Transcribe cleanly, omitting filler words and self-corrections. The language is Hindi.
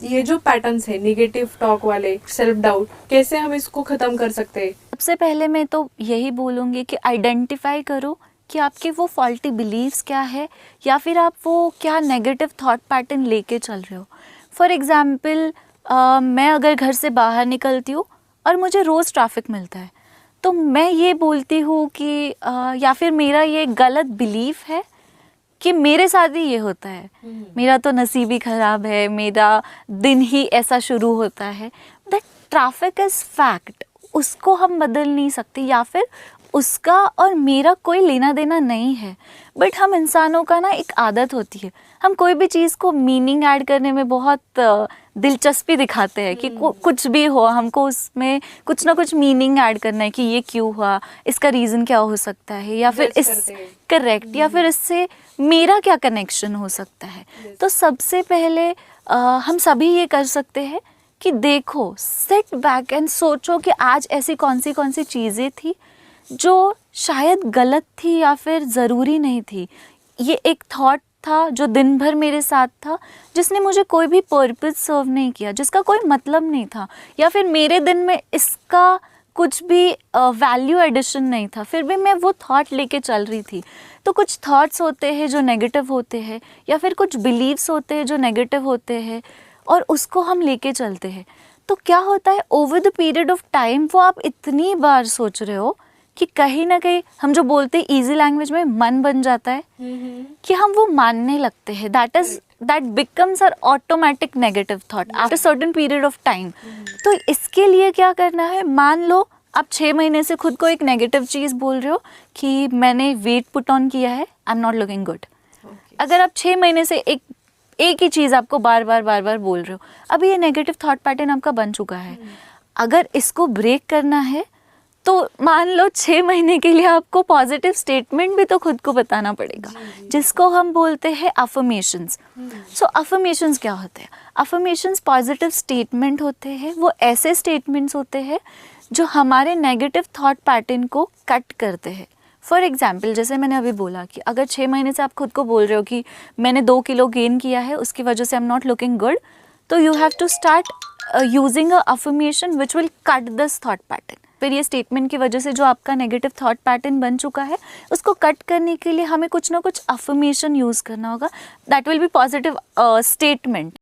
ये जो पैटर्न्स है निगेटिव टॉक वाले, सेल्फ डाउट, कैसे हम इसको खत्म कर सकते हैं? सबसे पहले मैं तो यही बोलूँगी कि आइडेंटिफाई करो कि आपके वो फॉल्टी बिलीव्स क्या है, या फिर आप वो क्या नेगेटिव थॉट पैटर्न लेके चल रहे हो। फॉर एग्ज़ाम्पल, मैं अगर घर से बाहर निकलती हूँ और मुझे रोज़ ट्रैफिक मिलता है, तो मैं ये बोलती हूँ कि या फिर मेरा ये गलत बिलीफ है कि मेरे साथ ही ये होता है, मेरा तो नसीब ही ख़राब है, मेरा दिन ही ऐसा शुरू होता है। दैट ट्रैफिक इज़ फैक्ट, उसको हम बदल नहीं सकते, या फिर उसका और मेरा कोई लेना देना नहीं है। बट हम इंसानों का ना एक आदत होती है, हम कोई भी चीज़ को मीनिंग ऐड करने में बहुत दिलचस्पी दिखाते हैं कि कुछ भी हो, हमको उसमें कुछ ना कुछ मीनिंग ऐड करना है कि ये क्यों हुआ, इसका रीज़न क्या हो सकता है, या फिर इस करेक्ट, या फिर इससे मेरा क्या कनेक्शन हो सकता है। तो सबसे पहले हम सभी ये कर सकते हैं कि देखो, सिट बैक एंड सोचो कि आज ऐसी कौन सी चीज़ें थी जो शायद गलत थी या फिर ज़रूरी नहीं थी। ये एक थॉट था जो दिन भर मेरे साथ था, जिसने मुझे कोई भी पर्पस सर्व नहीं किया, जिसका कोई मतलब नहीं था, या फिर मेरे दिन में इसका कुछ भी वैल्यू एडिशन नहीं था, फिर भी मैं वो थॉट लेके चल रही थी। तो कुछ थॉट्स होते हैं जो नेगेटिव होते हैं, या फिर कुछ बिलीव्स होते हैं जो नेगेटिव होते हैं, और उसको हम लेके चलते हैं। तो क्या होता है, over the period of time वो आप इतनी बार सोच रहे हो कि कहीं ना कहीं हम जो बोलते हैं इजी लैंग्वेज में मन बन जाता है कि हम वो मानने लगते हैं। That becomes our automatic negative thought after certain period of time. तो इसके लिए क्या करना है, मान लो आप 6 महीने से खुद को एक नेगेटिव चीज़ बोल रहे हो कि मैंने वेट पुट ऑन किया है, आई एम नॉट लुकिंग गुड। अगर आप 6 महीने से एक ही चीज़ आपको बार बार बोल रहे हो, अभी ये नेगेटिव थॉट पैटर्न आपका बन चुका है। अगर इसको ब्रेक करना है तो मान लो 6 महीने के लिए आपको पॉजिटिव स्टेटमेंट भी तो खुद को बताना पड़ेगा, जिसको हम बोलते हैं अफर्मेशंस। सो अफर्मेशंस क्या होते हैं? अफर्मेशंस पॉजिटिव स्टेटमेंट होते हैं। वो ऐसे स्टेटमेंट्स होते हैं जो हमारे नेगेटिव थॉट पैटर्न को कट करते हैं। फॉर एग्जाम्पल, जैसे मैंने अभी बोला कि अगर 6 महीने से आप खुद को बोल रहे हो कि मैंने 2 किलो गेन किया है, उसकी वजह से I am not looking good, तो you have to start using a affirmation which will cut this thought pattern. फिर ये स्टेटमेंट की वजह से जो आपका नेगेटिव थॉट पैटर्न बन चुका है, उसको कट करने के लिए हमें कुछ ना कुछ अफर्मेशन यूज़ करना होगा। That will be positive statement.